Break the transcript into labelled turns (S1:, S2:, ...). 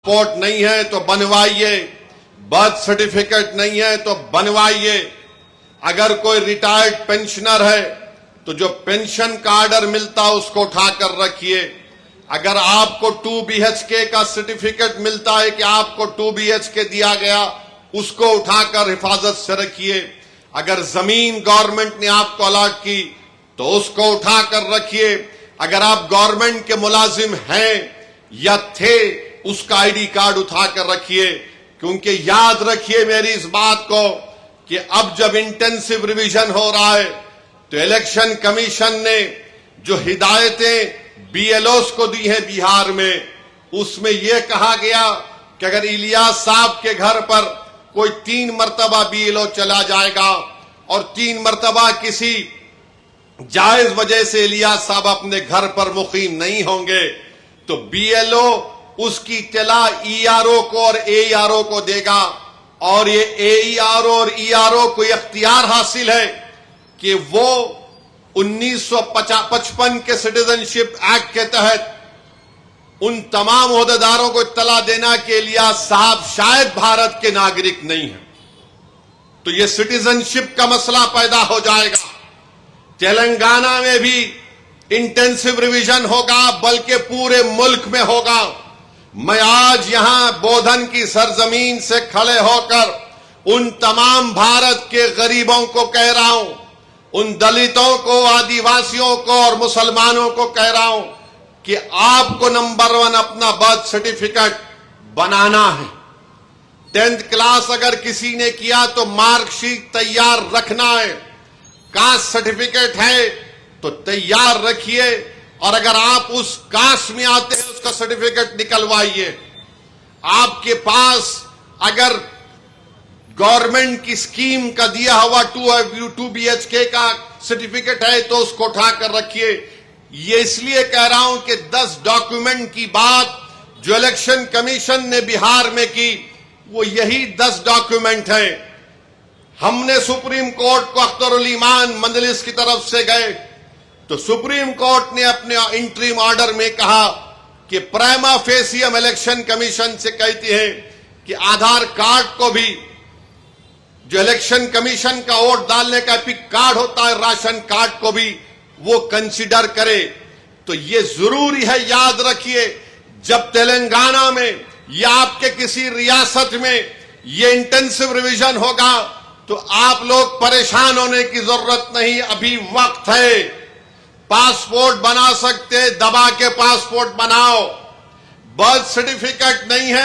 S1: Passport नहीं है तो बनवाइए, बर्थ सर्टिफिकेट नहीं है तो बनवाइए। अगर कोई रिटायर्ड पेंशनर है तो जो पेंशन का आर्डर मिलता है उसको उठाकर रखिए। अगर आपको 2 BHK का सर्टिफिकेट मिलता है कि आपको 2 BHK दिया गया, उसको उठाकर हिफाजत से रखिए। अगर जमीन गवर्नमेंट ने आपको अलॉट की तो उसको उठाकर रखिए। अगर आप गवर्नमेंट के मुलाजिम हैं या थे, उसका आईडी कार्ड उठाकर रखिए। क्योंकि याद रखिए मेरी इस बात को कि अब जब इंटेंसिव रिवीजन हो रहा है तो इलेक्शन कमीशन ने जो हिदायतें BLOs को दी हैं बिहार में, उसमें यह कहा गया कि अगर इलियास साहब के घर पर कोई 3 मरतबा BLO चला जाएगा और 3 मरतबा किसी जायज वजह से इलियास साहब अपने घर पर मुकीम नहीं होंगे तो BLO उसकी इत्तला ERO को और AERO को देगा। और ये AERO और ERO को इख्तियार हासिल है कि वो 1955 के सिटीजनशिप एक्ट के तहत उन तमाम ओहदेदारों को इत्तला देना कि इलियास साहब शायद भारत के नागरिक नहीं हैं। तो ये सिटीजनशिप का मसला पैदा हो जाएगा। तेलंगाना में भी इंटेंसिव रिवीजन होगा, बल्कि पूरे मुल्क में होगा। मैं आज यहां बोधन की सरजमीन से खड़े होकर उन तमाम भारत के गरीबों को कह रहा हूं, उन दलितों को, आदिवासियों को और मुसलमानों को कह रहा हूं कि आपको नंबर 1 अपना बर्थ सर्टिफिकेट बनाना है। 10th क्लास अगर किसी ने किया तो मार्कशीट तैयार रखना है। कास्ट सर्टिफिकेट है तो तैयार रखिए। और अगर आप उस कास्ट में आते हैं उसका सर्टिफिकेट निकलवाइए। आपके पास अगर गवर्नमेंट की स्कीम का दिया हुआ 2 BHK का सर्टिफिकेट है तो उसको उठाकर रखिए। ये इसलिए कह रहा हूं कि 10 डॉक्यूमेंट की बात जो इलेक्शन कमीशन ने बिहार में की, वो यही 10 डॉक्यूमेंट है। हमने सुप्रीम कोर्ट को अख्तरुल ईमान मजलिस की तरफ से गए तो सुप्रीम कोर्ट ने अपने इंटरिम ऑर्डर में कहा कि प्राइमा फेसी हम इलेक्शन कमीशन से कहते हैं कि आधार कार्ड को भी, जो इलेक्शन कमीशन का वोट डालने का एपिक कार्ड होता है, राशन कार्ड को भी वो कंसीडर करे। तो ये जरूरी है, याद रखिए, जब तेलंगाना में या आपके किसी रियासत में ये इंटेंसिव रिवीजन होगा तो आप लोग परेशान होने की जरूरत नहीं, अभी वक्त है। पासपोर्ट बना सकते, दबा के पासपोर्ट बनाओ। बर्थ सर्टिफिकेट नहीं है